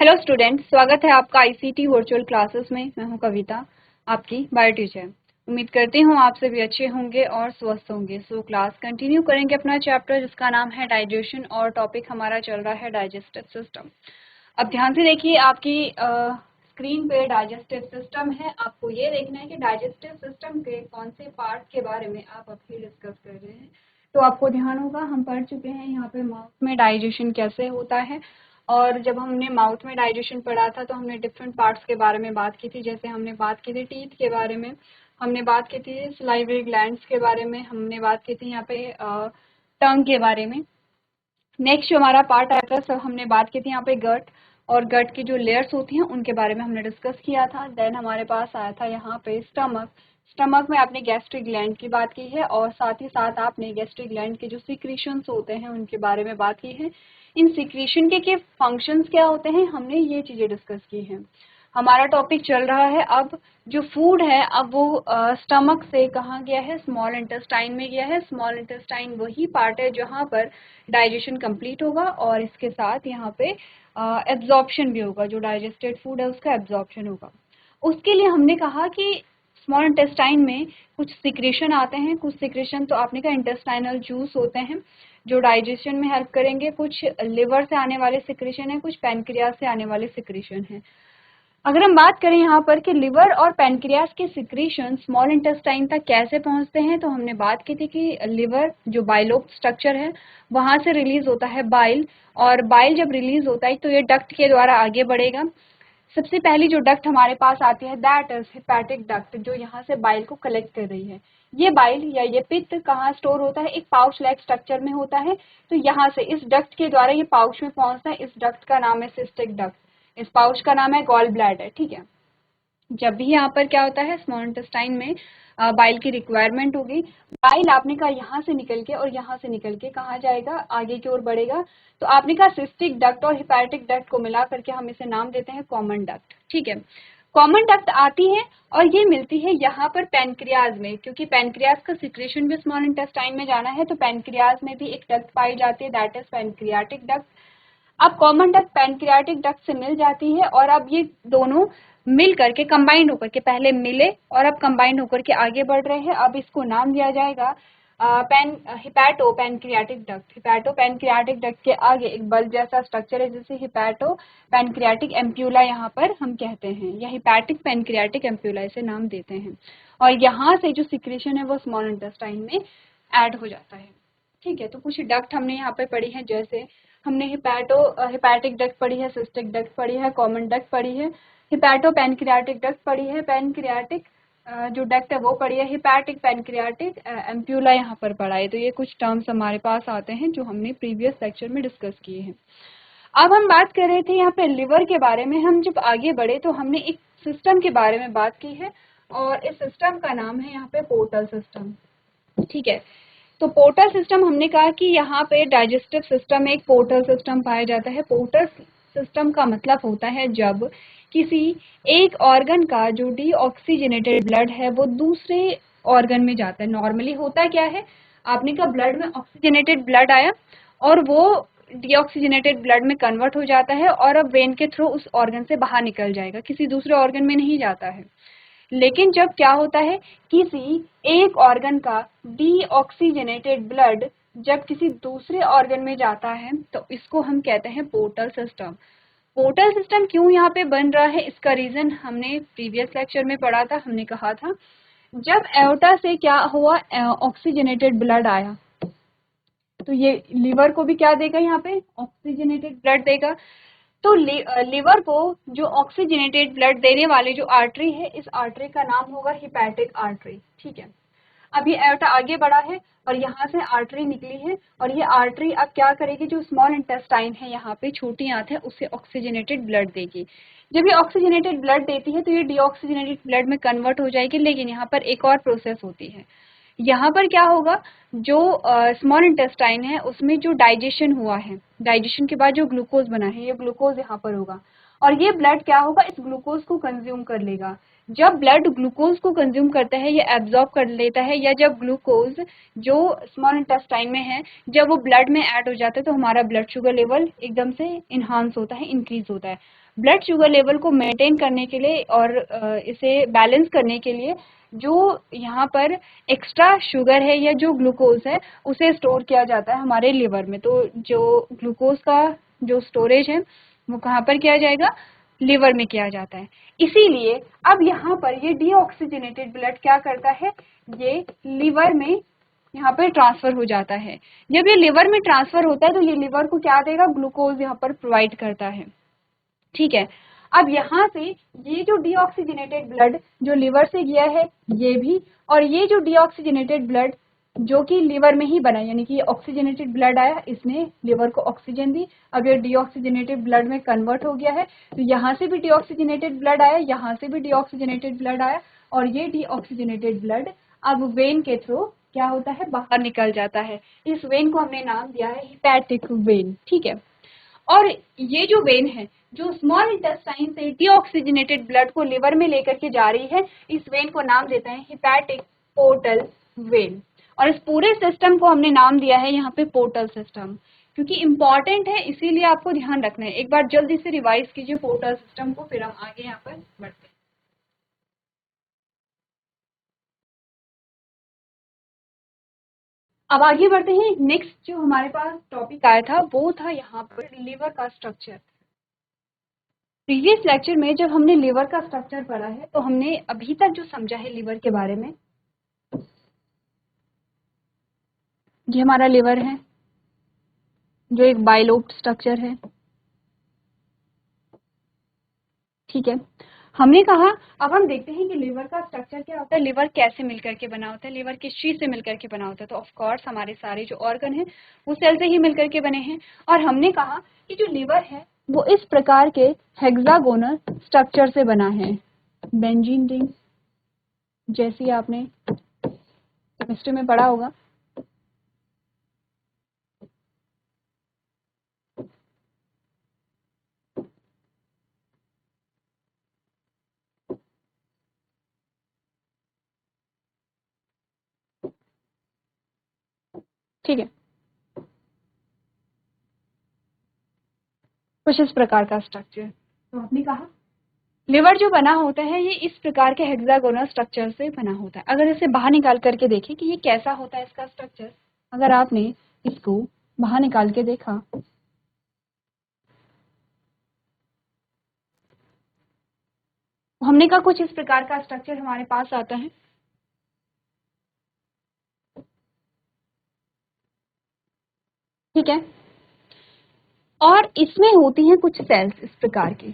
Hello student, स्वागत है आपका आईसीटी वर्चुअल क्लासेस में। मैं हूं कविता, आपकी बायो टीचर। उम्मीद करती हूं आप सभी अच्छे होंगे और स्वस्थ होंगे। सो क्लास कंटिन्यू करेंगे अपना चैप्टर जिसका नाम है डाइजेशन और टॉपिक हमारा चल रहा है डाइजेस्टिव सिस्टम। अब ध्यान से देखिए, आपकी स्क्रीन पे डाइजेस्टिव सिस्टम है। आपको ये देखना है कि डाइजेस्टिव सिस्टम के कौन से पार्ट के बारे में आप अभी डिस्कस कर रहे हैं। तो आपको ध्यान होगा, हम पढ़ चुके हैं यहाँ पे माउथ में डाइजेशन कैसे होता है। और जब हमने माउथ में डाइजेशन पढ़ा था तो हमने डिफरेंट पार्ट्स के बारे में बात की थी। जैसे हमने बात की थी टीथ के बारे में, हमने बात की थी सलाइवरी ग्लैंड्स के बारे में, हमने बात की थी यहाँ पे टंग के बारे में। नेक्स्ट जो हमारा पार्ट आया था, सब हमने बात की थी यहाँ पे गट, और गट की जो लेयर्स होती हैं उनके बारे में हमने डिस्कस किया था। देन हमारे पास आया था यहाँ पे स्टमक। स्टमक में आपने गैस्ट्रिक ग्लैंड की बात की है और साथ ही साथ आपने गैस्ट्रिक ग्लैंड के जो सिक्रीशंस होते हैं उनके बारे में बात की है। इन सिक्रीशन के फंक्शंस क्या होते हैं, हमने ये चीजें डिस्कस की हैं। हमारा टॉपिक चल रहा है अब जो फूड है, अब वो स्टमक से कहाँ गया है, स्मॉल इंटेस्टाइन में गया है। स्मॉल इंटेस्टाइन वही पार्ट है जहाँ पर डाइजेशन कंप्लीट होगा और इसके साथ यहाँ पे एब्जॉर्प्शन भी होगा। जो डाइजेस्टेड फूड है उसका एब्जॉर्प्शन होगा। उसके लिए हमने कहा कि स्मॉल इंटेस्टाइन में कुछ सिक्रेशन आते हैं। कुछ सिक्रेशन तो आपने कहा इंटेस्टाइनल जूस होते हैं जो डाइजेशन में हेल्प करेंगे। कुछ लिवर से आने वाले सिक्रेशन है, कुछ पैनक्रियाज से आने वाले सिक्रेशन है। अगर हम बात करें यहाँ पर कि लिवर और पैनक्रियास के सिक्रीशन स्मॉल इंटेस्टाइन तक कैसे पहुँचते हैं, तो हमने बात की थी कि लिवर जो बाइलोब स्ट्रक्चर है वहाँ से रिलीज होता है बाइल, और बाइल जब रिलीज होता है तो ये डक्ट के द्वारा आगे बढ़ेगा। सबसे पहली जो डक्ट हमारे पास आती है दैट इज हिपैटिक डक्ट, जो यहाँ से बाइल को कलेक्ट कर रही है। ये बाइल या ये पित्त कहाँ स्टोर होता है, एक पाउच लाइक स्ट्रक्चर में होता है। तो यहाँ से इस डक्ट के द्वारा ये पाउच में पहुंचता है। इस डक्ट का नाम है सिस्टिक डक्ट, इस पाउच का नाम है गॉल ब्लैडर। ठीक है, जब भी यहाँ पर क्या होता है स्मॉल इंटेस्टाइन में बाइल की रिक्वायरमेंट होगी, बाइल आपने कहा यहाँ से निकल के और यहाँ से निकल के कहाँ जाएगा, आगे की ओर बढ़ेगा। तो आपने कहा सिस्टिक डक्ट और हिपैटिक डक्ट को मिला करके हम इसे नाम देते हैं कॉमन डक्ट। ठीक है, कॉमन डक्ट आती है और ये मिलती है यहाँ पर पैनक्रियाज में, क्योंकि पैनक्रियाज का सिक्रेशन भी स्मॉल इंटेस्टाइन में जाना है। तो पैनक्रियाज में भी एक डक्ट पाई जाती है दैट इज पैनक्रियाटिक डक्ट। अब कॉमन डक्ट पैनक्रियाटिक डक्ट से मिल जाती है और अब ये दोनों मिल करके कंबाइंड होकर के, पहले मिले और अब कंबाइंड होकर के आगे बढ़ रहे हैं। अब इसको नाम दिया जाएगा hepato pancreatic duct. Hepato pancreatic duct के आगे एक बल्ब जैसा स्ट्रक्चर है जिसे हिपैटो पैनक्रियाटिक एम्प्यूला यहाँ पर हम कहते हैं, या हिपैटिक पैनक्रियाटिक एम्प्यूला इसे नाम देते हैं। और यहाँ से जो सिक्रेशन है वो स्मॉल इंटेस्टाइन में ऐड हो जाता है। ठीक है, तो कुछ डक्ट हमने यहाँ पे पढ़ी है, जैसे हमने हिपैटिक डक्ट पढ़ी है, सिस्टिक डक्ट पढ़ी है, कॉमन डक्ट पढ़ी है, हिपैटो पैनक्रियाटिक डक्ट पढ़ी है, पैनक्रियाटिक जो डक्ट है वो पढ़ी है, हिपैटिक पैनक्रियाटिक एम्प्यूला यहाँ पर पढ़ा है। तो ये कुछ टर्म्स हमारे पास आते हैं जो हमने प्रीवियस लेक्चर में डिस्कस किए हैं। अब हम बात कर रहे थे यहाँ पे लिवर के बारे में। हम जब आगे बढ़े तो हमने एक सिस्टम के बारे में बात की है और इस सिस्टम का नाम है यहाँ पे पोर्टल सिस्टम। ठीक है, तो पोर्टल सिस्टम हमने कहा कि यहाँ पे डाइजेस्टिव सिस्टम में एक पोर्टल सिस्टम पाया जाता है। पोर्टल सिस्टम का मतलब होता है जब किसी एक ऑर्गन का जो डीऑक्सीजनेटेड ब्लड है वो दूसरे ऑर्गन में जाता है। नॉर्मली होता क्या है, आपने कहा ब्लड में ऑक्सीजनेटेड ब्लड आया और वो डीऑक्सीजनेटेड ब्लड में कन्वर्ट हो जाता है और अब वेन के थ्रू उस ऑर्गन से बाहर निकल जाएगा, किसी दूसरे ऑर्गन में नहीं जाता है। लेकिन जब क्या होता है, किसी एक ऑर्गन का डीऑक्सीजनेटेड ब्लड जब किसी दूसरे ऑर्गन में जाता है तो इसको हम कहते हैं पोर्टल सिस्टम। पोर्टल सिस्टम क्यों यहाँ पे बन रहा है, इसका रीजन हमने प्रीवियस लेक्चर में पढ़ा था। हमने कहा था जब एओर्टा से क्या हुआ, ऑक्सीजनेटेड ब्लड आया तो ये लीवर को भी क्या देगा, यहाँ पे ऑक्सीजनेटेड ब्लड देगा। तो लिवर को जो ऑक्सीजनेटेड ब्लड देने वाले जो आर्टरी है, इस आर्टरी का नाम होगा हिपैटिक आर्टरी। ठीक है, अब ये एओर्टा आगे बढ़ा है और यहाँ से आर्टरी निकली है और ये आर्टरी अब क्या करेगी, जो स्मॉल इंटेस्टाइन है यहाँ पे छोटी आंत है उसे ऑक्सीजनेटेड ब्लड देगी। जब ये ऑक्सीजनेटेड ब्लड देती है तो ये डीऑक्सीजनेटेड ब्लड में कन्वर्ट हो जाएगी। लेकिन यहाँ पर एक और प्रोसेस होती है। यहाँ पर क्या होगा, जो स्मॉल इंटेस्टाइन है उसमें जो डाइजेशन हुआ है, डाइजेशन के बाद जो ग्लूकोज बना है ये ग्लूकोज यहाँ पर होगा और ये ब्लड क्या होगा, इस ग्लूकोज को कंज्यूम कर लेगा। जब ब्लड ग्लूकोज को कंज्यूम करता है, ये एब्जॉर्ब कर लेता है, या जब ग्लूकोज जो स्मॉल इंटेस्टाइन में है जब वो ब्लड में ऐड हो जाता है तो हमारा ब्लड शुगर लेवल एकदम से इन्हांस होता है, इंक्रीज होता है। ब्लड शुगर लेवल को मेंटेन करने के लिए और इसे बैलेंस करने के लिए जो यहाँ पर एक्स्ट्रा शुगर है या जो ग्लूकोज है उसे स्टोर किया जाता है हमारे लिवर में। तो जो ग्लूकोज का जो स्टोरेज है वो कहाँ पर किया जाएगा, लिवर में किया जाता है। इसीलिए अब यहाँ पर ये डीऑक्सीजनेटेड ब्लड क्या करता है, ये लिवर में यहाँ पर ट्रांसफर हो जाता है। जब ये लिवर में ट्रांसफर होता है तो ये लिवर को क्या देगा, ग्लूकोज यहाँ पर प्रोवाइड करता है। ठीक है, अब यहाँ से ये जो डीऑक्सीजनेटेड ब्लड जो लिवर से गया है ये भी, और ये जो डीऑक्सीजनेटेड ब्लड जो कि लिवर में ही बना, यानी कि ऑक्सीजनेटेड ब्लड आया, इसने लिवर को ऑक्सीजन दी, अब ये डीऑक्सीजनेटेड ब्लड में कन्वर्ट हो गया है। तो यहाँ से भी डीऑक्सीजनेटेड ब्लड आया, यहाँ से भी डीऑक्सीजनेटेड ब्लड आया, और ये डीऑक्सीजनेटेड ब्लड अब वेन के थ्रू क्या होता है, बाहर निकल जाता है। इस वेन को हमने नाम दिया है हिपैटिक वेन। ठीक है, और ये जो वेन है जो स्मॉल इंटेस्टाइन से डीऑक्सीजनेटेड ब्लड को लिवर में लेकर के जा रही है, इस वेन को नाम देते हैं हिपैटिक पोर्टल वेन। और इस पूरे सिस्टम को हमने नाम दिया है यहाँ पे पोर्टल सिस्टम, क्योंकि इंपॉर्टेंट है, इसीलिए आपको ध्यान रखना है। एक बार जल्दी से रिवाइज कीजिए पोर्टल सिस्टम को, फिर हम आगे यहाँ पर बढ़ते हैं। अब आगे बढ़ते हैं। नेक्स्ट जो हमारे पास टॉपिक आया था वो था यहाँ पर लिवर का स्ट्रक्चर। प्रीवियस लेक्चर में जब हमने लिवर का स्ट्रक्चर पढ़ा है तो हमने अभी तक जो समझा है लिवर के बारे में, ये हमारा लिवर है जो एक बाइलोब्ड स्ट्रक्चर है। ठीक है, हमने कहा अब हम देखते हैं कि लिवर का स्ट्रक्चर क्या होता है, लिवर कैसे मिलकर के बना होता है, लिवर किस चीज से मिलकर के बना होता है। तो ऑफ कोर्स हमारे सारे जो ऑर्गन हैं वो सेल से ही मिलकर के बने हैं। और हमने कहा कि जो लिवर है वो इस प्रकार के हेक्सागोनल स्ट्रक्चर से बना है, बेंजीन रिंग, जैसी आपने केमिस्ट्री में पढ़ा होगा। ठीक है, कुछ इस प्रकार का स्ट्रक्चर। तो आपने कहा लिवर जो बना होता है ये इस प्रकार के हेक्सागोनल स्ट्रक्चर से बना होता है। अगर इसे बाहर निकाल करके देखें कि ये कैसा होता है इसका स्ट्रक्चर, अगर आपने इसको बाहर निकाल के देखा हमने कहा कुछ इस प्रकार का स्ट्रक्चर हमारे पास आता है। ठीक है, और इसमें होती हैं कुछ सेल्स इस प्रकार की।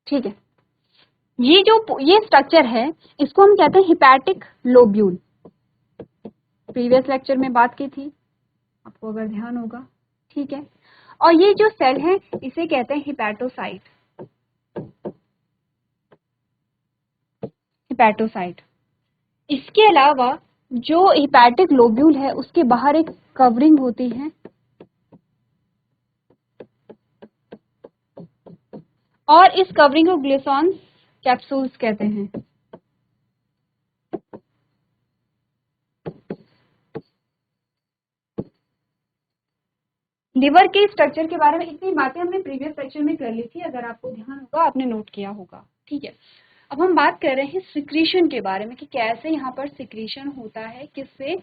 ठीक है, ये स्ट्रक्चर है इसको हम कहते हैं हिपैटिक लोब्यूल। प्रीवियस लेक्चर में बात की थी, आपको अगर ध्यान होगा। ठीक है, और ये जो सेल है इसे कहते हैं हिपैटोसाइट। हिपैटोसाइट, इसके अलावा जो हिपैटिक लोब्यूल है उसके बाहर एक कवरिंग होती है, और इस कवरिंग को ग्लिसरॉल कैप्सूल्स कहते हैं। लिवर के स्ट्रक्चर के बारे में इतनी बातें हमने प्रीवियस लेक्चर में कर ली थी, अगर आपको ध्यान होगा आपने नोट किया होगा। ठीक है, अब हम बात कर रहे हैं सिक्रीशन के बारे में कि कैसे यहाँ पर सिक्रीशन होता है, किससे,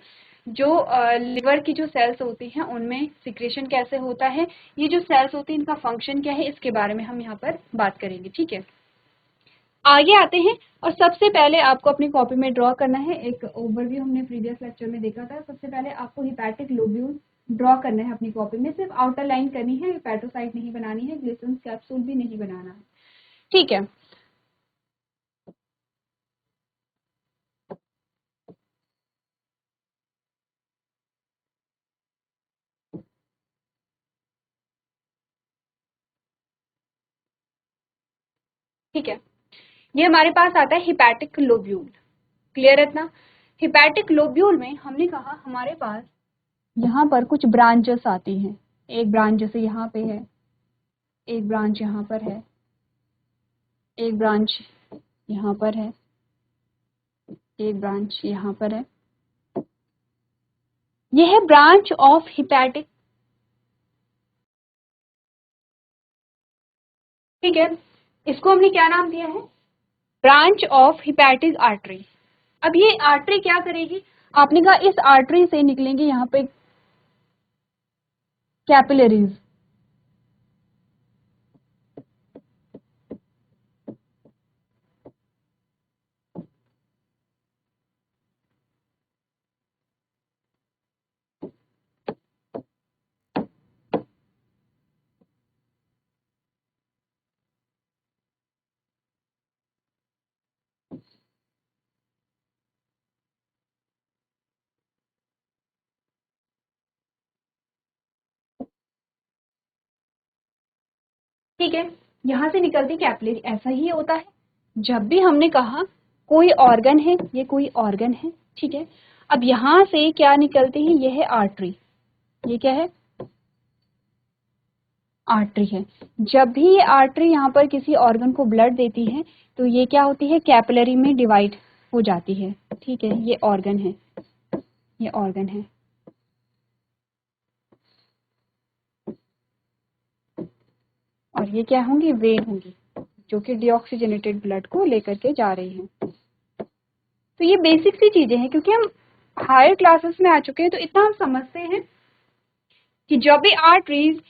जो लिवर की जो सेल्स होती हैं उनमें सिक्रीशन कैसे होता है, ये जो सेल्स होती हैं इनका फंक्शन क्या है, इसके बारे में हम यहाँ पर बात करेंगे। ठीक है, आगे आते हैं। और सबसे पहले आपको अपनी कॉपी में ड्रॉ करना है, एक ओवरव्यू हमने प्रीवियस लेक्चर में देखा था। सबसे पहले आपको हिपैटिक लोब्यूल ड्रॉ करना है अपनी कॉपी में, सिर्फ आउटर लाइन करनी है, हिपैटोसाइट नहीं बनानी है, ग्लिसरॉल कैप्सूल भी नहीं बनाना है। ठीक है, ठीक है, ये हमारे पास आता है हिपैटिक लोब्यूल। क्लियर है इतना? हिपैटिक लोब्यूल में हमने कहा हमारे पास यहाँ पर कुछ ब्रांचेस आती हैं। एक ब्रांच जैसे यहाँ पे है, एक ब्रांच यहाँ पर है, एक ब्रांच यहाँ पर है, एक ब्रांच यहाँ पर है। यह है ब्रांच ऑफ हिपैटिक। ठीक है, इसको हमने क्या नाम दिया है? Branch of hepatic artery. अब ये आर्टरी क्या करेगी? आपने कहा इस आर्टरी से निकलेंगे यहाँ पे कैपिलरीज। ठीक है, यहाँ से निकलती कैपिलरी। ऐसा ही होता है जब भी हमने कहा कोई ऑर्गन है, ये कोई ऑर्गन है, ठीक है। अब यहाँ से क्या निकलती है? ये है आर्टरी। ये क्या है? आर्टरी है। जब भी ये आर्टरी यहाँ पर किसी ऑर्गन को ब्लड देती है तो ये क्या होती है? कैपिलरी में डिवाइड हो जाती है। ठीक है, ये ऑर्गन है, ये ऑर्गन है। और ये क्या होंगी? वेन होंगी, जो कि डीऑक्सीजनेटेड ब्लड को लेकर के जा रही हैं। तो ये बेसिक सी चीजें हैं, क्योंकि हम हायर क्लासेस में आ चुके हैं तो इतना हम समझते हैं कि जब भी आर्टरीज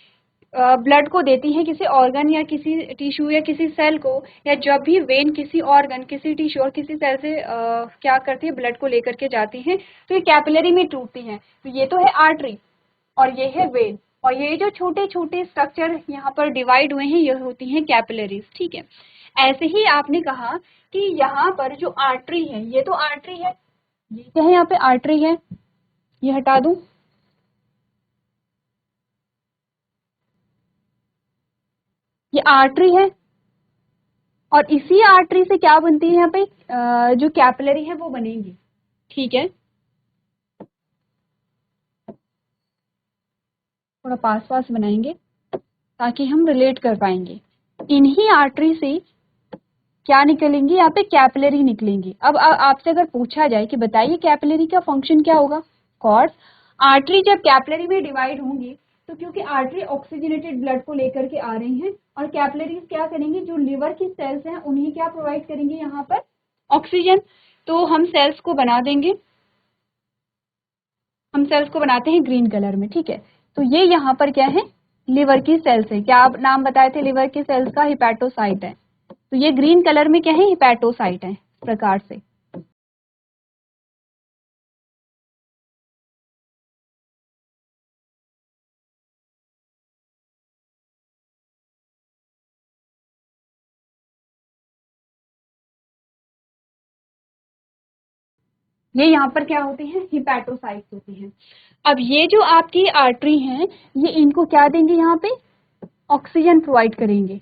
ब्लड को देती हैं किसी ऑर्गन या किसी टिश्यू या किसी सेल को, या जब भी वेन किसी ऑर्गन, किसी टिश्यू और किसी सेल से क्या करती है? ब्लड को लेकर के जाती हैं, तो ये कैपिलरी में टूटती हैं। तो ये तो है आर्टरी और ये है वेन, और ये जो छोटे छोटे स्ट्रक्चर यहाँ पर डिवाइड हुए हैं ये होती हैं कैपिलरीज। ठीक है, ऐसे ही आपने कहा कि यहाँ पर जो आर्टरी है, ये तो आर्टरी है, ये क्या है? यहाँ पे आर्टरी है, ये हटा दूं, ये आर्टरी है। और इसी आर्टरी से क्या बनती है? यहाँ पे जो कैपिलरी है वो बनेगी। ठीक है, थोड़ा पास पास बनाएंगे ताकि हम रिलेट कर पाएंगे। इन्हीं आर्टरी से क्या निकलेंगी? यहाँ पे कैपिलरी निकलेंगी। अब आपसे अगर पूछा जाए कि बताइए कैपिलरी का फंक्शन क्या होगा? कॉर्स आर्टरी जब कैपिलरी में डिवाइड होंगी तो क्योंकि आर्टरी ऑक्सीजनेटेड ब्लड को लेकर के आ रही हैं, और कैपिलरीज क्या करेंगी? जो लिवर की सेल्स हैं उन्हें क्या प्रोवाइड करेंगे? यहाँ पर ऑक्सीजन। तो हम सेल्स को बना देंगे, हम सेल्स को बनाते हैं ग्रीन कलर में। ठीक है, तो ये यहाँ पर क्या है? लिवर की सेल्स है। क्या आप नाम बताए थे लिवर की सेल्स का? हिपैटोसाइट है। तो ये ग्रीन कलर में क्या है? हिपैटोसाइट है, इस प्रकार से। ये यहाँ पर क्या होती हैं? हिपैटोसाइट्स होती हैं। अब ये जो आपकी आर्टरी हैं, ये इनको क्या देंगे? यहाँ पे ऑक्सीजन प्रोवाइड करेंगे।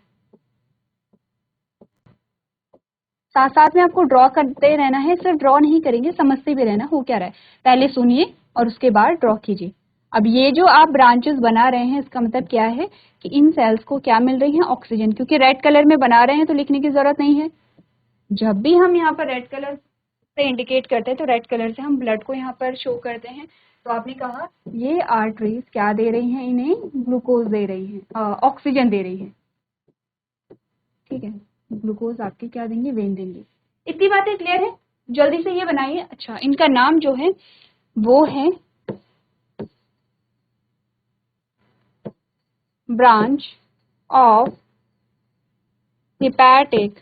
साथ साथ में आपको ड्रॉ करते रहना है, सिर्फ ड्रॉ नहीं करेंगे, समझते भी रहना हो क्या रहा है। पहले सुनिए और उसके बाद ड्रॉ कीजिए। अब ये जो आप ब्रांचेस बना रहे हैं, इसका मतलब क्या है कि इन सेल्स को क्या मिल रही है? ऑक्सीजन। क्योंकि रेड कलर में बना रहे हैं तो लिखने की जरूरत नहीं है। जब भी हम यहाँ पर रेड कलर से इंडिकेट करते हैं तो रेड कलर से हम ब्लड को यहाँ पर शो करते हैं। तो आपने कहा ये आर्टरीज क्या दे रही हैं? इन्हें ग्लूकोज दे रही हैं, ऑक्सीजन दे रही है। ठीक है, ग्लूकोज आपके क्या देंगे? वेन देंगे। इतनी बातें क्लियर है? जल्दी से ये बनाइए। अच्छा, इनका नाम जो है वो है ब्रांच ऑफ हिपैटिक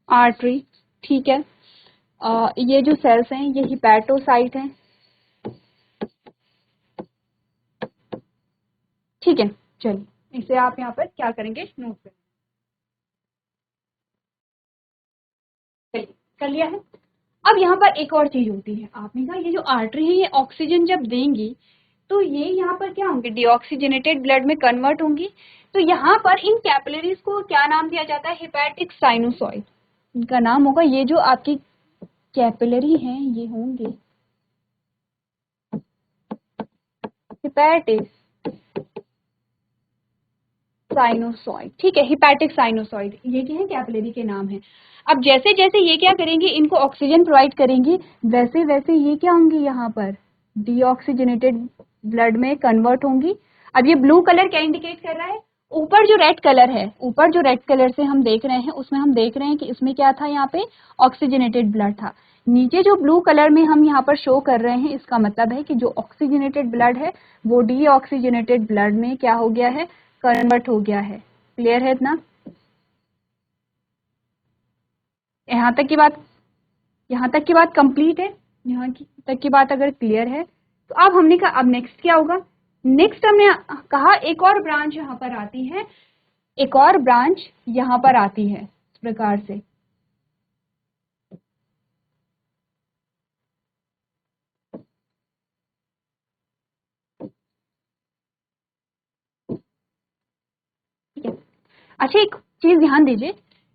आर्टरी। ठीक है, ये जो सेल्स हैं ये हिपैटोसाइट हैं। ठीक है, चलिए इसे आप यहाँ पर क्या करेंगे? नोट करेंगे। चलिए, कर लिया है। अब यहाँ पर एक और चीज होती है। आपने कहा ये जो आर्टरी है ये ऑक्सीजन जब देंगी तो ये यहाँ पर क्या होंगे, डीऑक्सीजनेटेड ब्लड में कन्वर्ट होंगी। तो यहाँ पर इन कैपिलरीज को क्या नाम दिया जाता है, हेपेटिक साइनोसॉइड इनका नाम होगा। ये जो आपकी कैपिलरी हैं ये होंगे हेपेटिक साइनोसॉइड, ठीक है, हिपैटिक साइनोसॉइड ये क्या है, कैपिलरी के नाम है। अब जैसे जैसे ये क्या करेंगे, इनको ऑक्सीजन प्रोवाइड करेंगे, वैसे वैसे ये क्या होंगी, यहाँ पर डीऑक्सीजनेटेड ब्लड में कन्वर्ट होंगी। अब ये ब्लू कलर क्या इंडिकेट कर रहा है, ऊपर जो रेड कलर है, ऊपर जो रेड कलर से हम देख रहे हैं उसमें हम देख रहे हैं कि इसमें क्या था, यहाँ पे ऑक्सीजनेटेड ब्लड था। नीचे जो ब्लू कलर में हम यहाँ पर शो कर रहे हैं, इसका मतलब है कि जो ऑक्सीजनेटेड ब्लड है वो डीऑक्सीजनेटेड ब्लड में क्या हो गया है, कन्वर्ट हो गया है। क्लियर है इतना, यहाँ तक की बात, यहाँ तक की बात कंप्लीट है, यहाँ की तक की बात अगर क्लियर है तो अब हमने कहा अब नेक्स्ट क्या होगा। नेक्स्ट हमने कहा एक और ब्रांच यहाँ पर आती है, एक और ब्रांच यहाँ पर आती है इस प्रकार से। ठीक है, अच्छा एक चीज ध्यान दीजिए,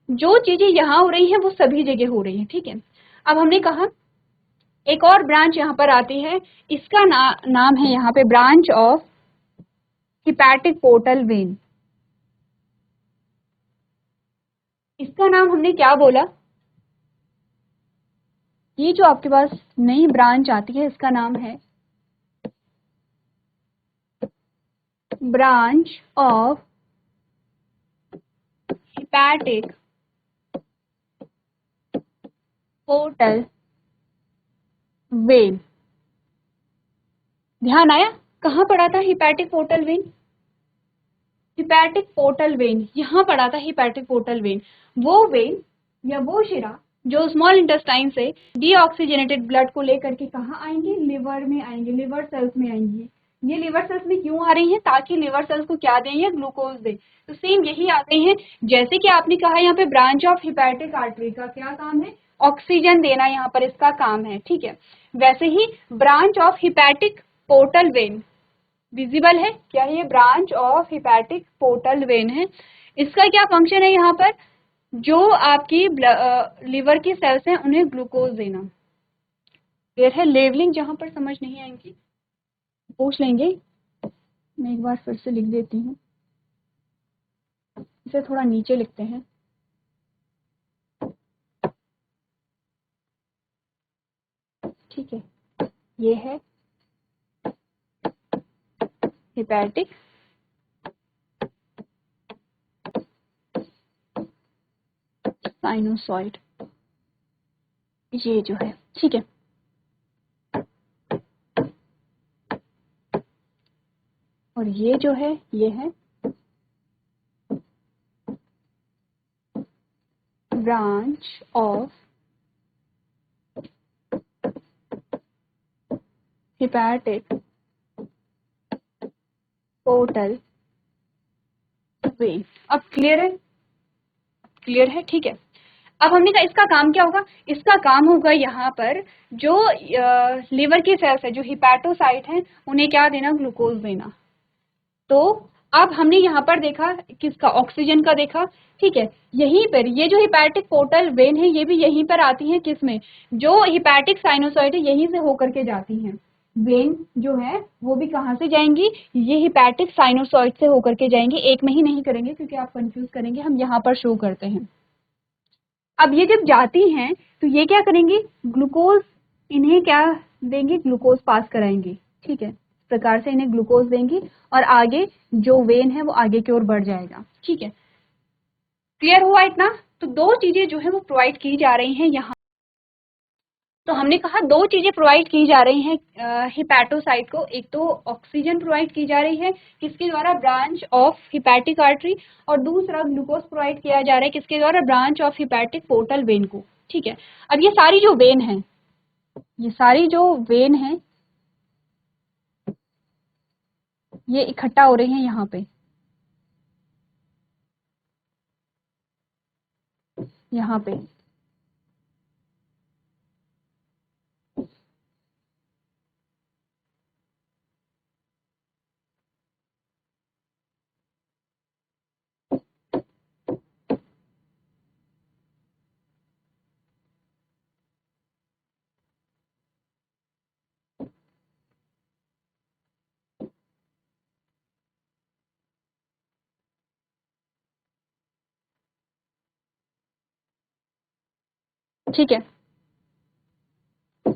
जो चीजें यहाँ हो रही हैं वो सभी जगह हो रही हैं, ठीक है। अब हमने कहा एक और ब्रांच यहाँ पर आती है, इसका नाम है यहाँ पे branch of hepatic portal when. इसका नाम हमने क्या बोला, ये जो आपके पास नई ब्रांच आती है इसका नाम है branch of hepatic portal when. ध्यान आया, कहाँ पढ़ा था hepatic portal when, hepatic portal when यहाँ पढ़ा था, हिपैटिक पोर्टल वेन वो वेन या वो शिरा जो स्मॉल इंटेस्टाइन से डीऑक्सीजनेटेड ब्लड को लेकर के कहाँ आएंगे, लिवर में आएंगे, लिवर सेल्स में आएंगी। ये लिवर सेल्स में क्यों आ रही हैं, ताकि लिवर सेल्स को क्या दें, ये ग्लूकोज दे। तो सेम यही आ गई हैं, जैसे कि आपने कहा यहाँ पे ब्रांच ऑफ हिपैटिक आर्टरी का क्या काम है, ऑक्सीजन देना यहाँ पर इसका काम है, ठीक है। वैसे ही branch of hepatic portal vein visible है क्या, ये branch of hepatic portal vein है। इसका क्या फंक्शन है, यहाँ पर जो आपकी लिवर की सेल्स हैं उन्हें ग्लूकोज देना। क्लियर है, लेवलिंग जहां पर समझ नहीं आएंगी पूछ लेंगे, मैं एक बार फिर से लिख देती हूँ, इसे थोड़ा नीचे लिखते हैं। ठीक है, ये है हिपैटिक साइनोसॉइड, ये जो है, ठीक है। और ये जो है ये है branch of hepatic portal when. अब क्लियर है, क्लियर है, ठीक है। अब हमने कहा इसका काम क्या होगा, इसका काम होगा यहाँ पर जो लिवर की सेल्स है, जो हिपैटोसाइट हैं, उन्हें क्या देना, ग्लूकोज देना। तो अब हमने यहाँ पर देखा किसका, ऑक्सीजन का देखा, ठीक है। यहीं पर ये जो हिपैटिक पोर्टल वेन है ये भी यहीं पर आती है, किसमें, जो हिपैटिक साइनोसॉइड है यहीं से होकर के जाती हैं। वेन जो है वो भी कहाँ से जाएंगी, ये हिपैटिक साइनोसॉइड से होकर के जाएंगे। एक में ही नहीं करेंगे क्योंकि आप कंफ्यूज करेंगे, हम यहाँ पर शो करते हैं। अब ये जब जाती हैं तो ये क्या करेंगी, ग्लूकोज इन्हें क्या देंगे, ग्लूकोज पास कराएंगे, ठीक है। इस प्रकार से इन्हें ग्लूकोज देंगी और आगे जो वेन है वो आगे की ओर बढ़ जाएगा, ठीक है। क्लियर हुआ इतना, तो दो चीजें जो है वो प्रोवाइड की जा रही हैं यहाँ। तो हमने कहा दो चीजें प्रोवाइड की जा रही हैं हिपैटोसाइट को, एक तो ऑक्सीजन प्रोवाइड की जा रही है किसके द्वारा, ब्रांच ऑफ हिपैटिक आर्टरी, और दूसरा ग्लूकोज प्रोवाइड किया जा रहा है किसके द्वारा, branch of hepatic portal when को, ठीक है। अब ये सारी जो वेन है, ये सारी जो वेन है ये इकट्ठा हो रही हैं यहाँ पे, यहाँ पे। ठीक है।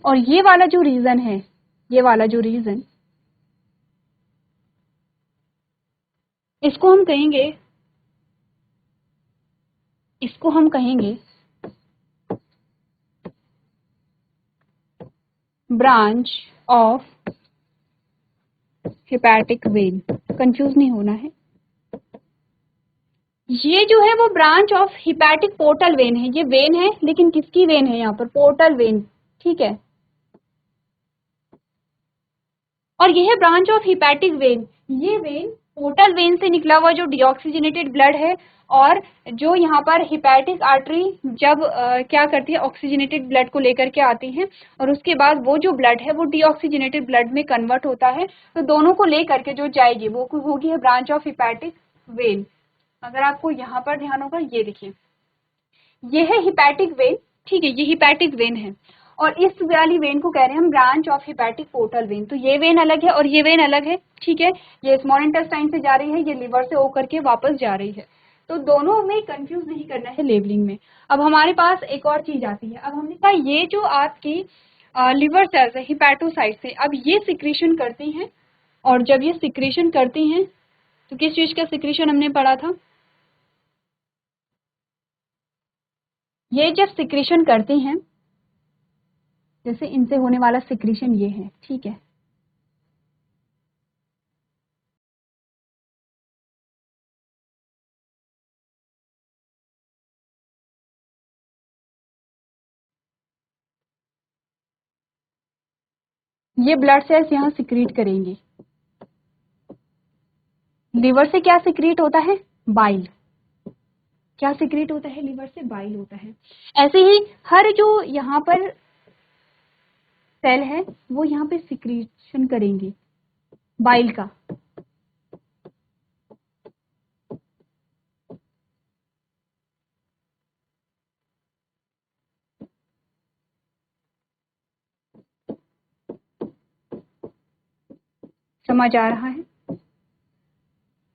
और ये वाला जो रीजन है, ये वाला जो रीजन, इसको हम कहेंगे, इसको हम कहेंगे branch of hepatic when. Confuse नहीं होना है। ये जो है वो branch of hepatic portal vein है। ये वेन है, लेकिन किसकी वेन है यहाँ पर? Portal vein. ठीक है। और ये है ब्रांच ऑफ हिपैटिक वेन। ये वेन पोर्टल वेन से निकला हुआ जो डीऑक्सीजनेटेड ब्लड है, और जो यहाँ पर हिपैटिक आर्टरी जब क्या करती है, ऑक्सीजनेटेड ब्लड को लेकर के आती है, और उसके बाद वो जो ब्लड है वो डीऑक्सीजनेटेड ब्लड में कन्वर्ट होता है। तो दोनों को लेकर के जो जाएगी वो होगी है ब्रांच ऑफ हिपैटिक वेन। अगर आपको यहाँ पर ध्यान होगा, ये देखिए, ये है हिपैटिक वेन। ठीक है, ये हिपैटिक वेन है, और इस वाली वेन को कह रहे हैं हम branch of hepatic portal when. तो ये वेन अलग है और ये वेन अलग है। ठीक है, ये स्मॉल इंटेस्टाइन से जा रही है, ये लिवर से होकर के वापस जा रही है। तो दोनों में कंफ्यूज नहीं करना है लेबलिंग में। अब हमारे पास एक और चीज आती है। अब हमने कहा ये जो आपकी लिवर सेल्स है हिपैटोसाइट से, अब ये सिक्रीशन करती हैं, और जब ये सिक्रीशन करती हैं तो किस चीज का सिक्रीशन हमने पढ़ा था? ये जब सिक्रीशन करती हैं, जैसे इनसे होने वाला सिक्रीशन ये है। ठीक है, ये ब्लड सेल्स यहाँ सिक्रीट करेंगे। लिवर से क्या सिक्रीट होता है? बाइल। क्या सिक्रीट होता है लिवर से? बाइल होता है। ऐसे ही हर जो यहाँ पर सेल है वो यहाँ पे सिक्रीशन करेंगे बाइल का। समझ आ रहा है?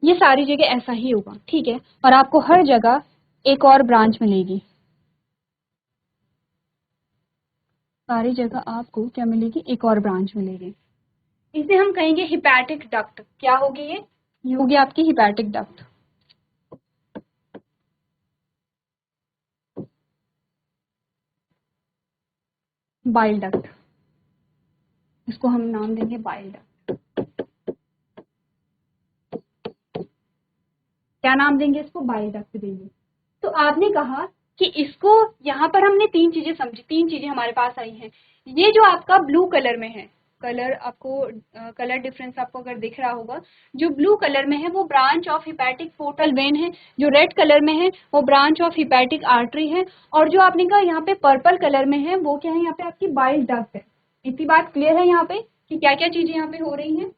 ये सारी जगह ऐसा ही होगा। ठीक है, और आपको हर जगह एक और ब्रांच मिलेगी। सारी जगह आपको क्या मिलेगी? एक और ब्रांच मिलेगी। इसे हम कहेंगे हिपैटिक डक्ट। क्या होगी ये होगी आपकी हिपैटिक डक्ट। बाइल डक्ट, इसको हम नाम देंगे बाइल डक्ट। क्या नाम देंगे इसको? बाइल डक्ट देंगे। तो आपने कहा कि इसको, यहाँ पर हमने तीन चीजें समझी, तीन चीजें हमारे पास आई हैं। ये जो आपका ब्लू कलर में है, कलर आपको कलर डिफरेंस आपको अगर दिख रहा होगा, जो ब्लू कलर में है वो branch of hepatic portal vein है, जो रेड कलर में है वो ब्रांच ऑफ हिपैटिक आर्टरी है, और जो आपने कहा यहाँ पे पर्पल कलर में है वो क्या है? यहाँ पे आपकी बाइल डक्ट है। इतनी बात क्लियर है यहाँ पे कि क्या क्या चीजें यहाँ पे हो रही हैं?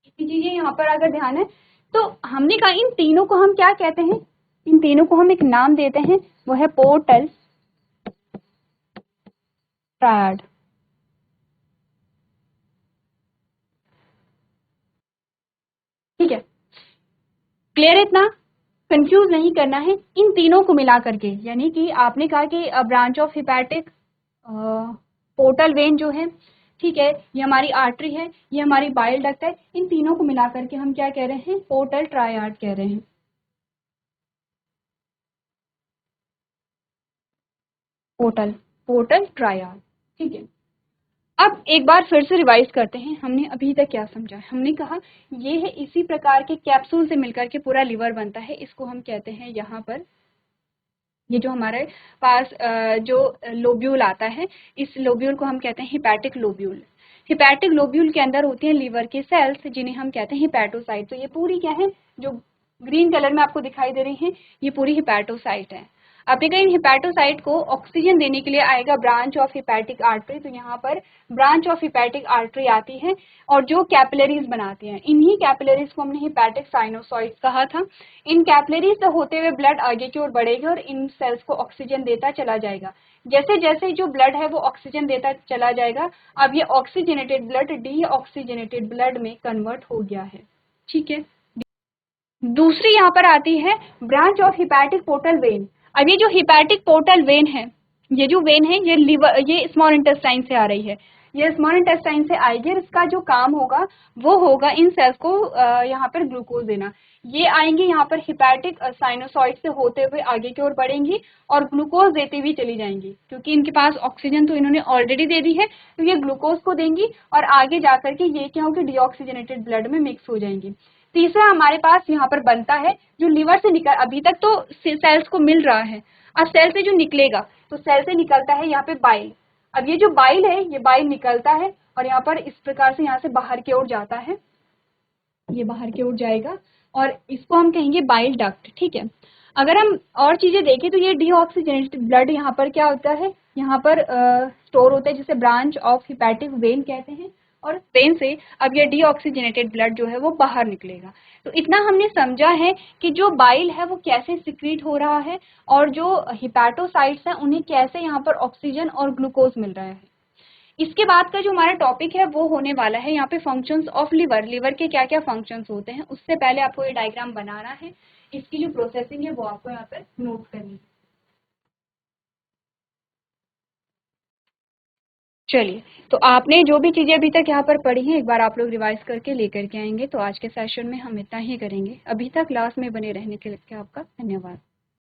इतनी चीजें यहाँ पर अगर ध्यान है तो हमने कहा इन तीनों को हम क्या कहते हैं? इन तीनों को हम एक नाम देते हैं, वो है पोर्टल ट्रायड। ठीक है, क्लियर है? इतना कंफ्यूज नहीं करना है इन तीनों को मिला करके। यानी कि आपने कहा कि branch of hepatic portal when जो है, ठीक है, ये हमारी आर्टरी है, ये हमारी बाइल डक्ट है, इन तीनों को मिला करके हम क्या कह रहे हैं? पोर्टल ट्रायड कह रहे हैं। Portal, portal triad. ठीक है, अब एक बार फिर से रिवाइज करते हैं, हमने अभी तक क्या समझा है। हमने कहा ये है इसी प्रकार के कैप्सूल से मिलकर के पूरा लिवर बनता है। इसको हम कहते हैं यहाँ पर, ये जो हमारे पास जो लोब्यूल आता है, इस लोब्यूल को हम कहते हैं हिपैटिक लोब्यूल। हिपैटिक लोब्यूल के अंदर होती हैं लिवर के सेल्स, जिन्हें हम कहते हैं हिपैटोसाइट। तो ये पूरी क्या है, जो ग्रीन कलर में आपको दिखाई दे रही है, ये पूरी हिपैटोसाइट है। आपने कहा इन हिपैटोसाइट को ऑक्सीजन देने के लिए आएगा ब्रांच ऑफ हिपैटिक आर्टरी। तो यहाँ पर ब्रांच ऑफ हिपैटिक आर्टरी आती है, और जो कैपिलरीज बनाती हैं, इन्हीं कैपिलरीज को हमने हिपैटिक साइनोसॉइड्स कहा था। इन कैपिलरीज से होते हुए ब्लड आगे की ओर बढ़ेगा और इन सेल्स को ऑक्सीजन देता चला जाएगा। जैसे जैसे जो ब्लड है वो ऑक्सीजन देता चला जाएगा, अब ये ऑक्सीजनेटेड ब्लड डीऑक्सीजनेटेड ब्लड में कन्वर्ट हो गया है। ठीक है, दूसरी यहाँ पर आती है branch of hepatic portal when. अब ये जो हिपैटिक पोर्टल वेन है, ये जो वेन है ये लीवर, ये स्मॉल इंटेस्टाइन से आ रही है, ये स्मॉल इंटेस्टाइन से आएगी और इसका जो काम होगा वो होगा इन सेल्स को यहाँ पर ग्लूकोज देना। ये आएंगे यहाँ पर हिपैटिक साइनोसॉइड से होते हुए आगे की ओर बढ़ेंगी और ग्लूकोज देते हुए चली जाएंगी, क्योंकि इनके पास ऑक्सीजन तो इन्होंने ऑलरेडी दे दी है, तो ये ग्लूकोज को देंगी और आगे जाकर के ये क्या होगी, डीऑक्सीजनेटेड ब्लड में मिक्स हो जाएंगी। तीसरा हमारे पास यहाँ पर बनता है जो लीवर से निकल, अभी तक तो सेल्स को मिल रहा है, अब सेल से जो निकलेगा तो सेल से निकलता है यहाँ पे बाइल। अब ये जो बाइल है ये बाइल निकलता है और यहाँ पर इस प्रकार से यहाँ से बाहर की ओर जाता है, ये बाहर की ओर जाएगा और इसको हम कहेंगे बाइल डक्ट, ठीक है। अगर हम और चीजें देखें तो ये डीऑक्सीजनेटेड ब्लड यहाँ पर क्या होता है, यहाँ पर स्टोर होता है, जिसे ब्रांच ऑफ हिपैटिक वेन कहते हैं, और वेन से अब ये डीऑक्सीजनेटेड ब्लड जो है वो बाहर निकलेगा। तो इतना हमने समझा है कि जो बाइल है वो कैसे सिक्रीट हो रहा है और जो हिपैटोसाइट्स हैं उन्हें कैसे यहाँ पर ऑक्सीजन और ग्लूकोज मिल रहा है। इसके बाद का जो हमारा टॉपिक है वो होने वाला है यहाँ पे फंक्शंस ऑफ लिवर, लिवर के क्या क्या फंक्शंस होते हैं। उससे पहले आपको ये डायग्राम बनाना है, इसकी जो प्रोसेसिंग है वो आपको यहाँ पे नोट करनी है। चलिए, तो आपने जो भी चीजें अभी तक यहाँ पर पढ़ी हैं एक बार आप लोग रिवाइज करके लेकर के आएंगे। तो आज के सेशन में हम इतना ही करेंगे। अभी तक क्लास में बने रहने के लिए आपका धन्यवाद।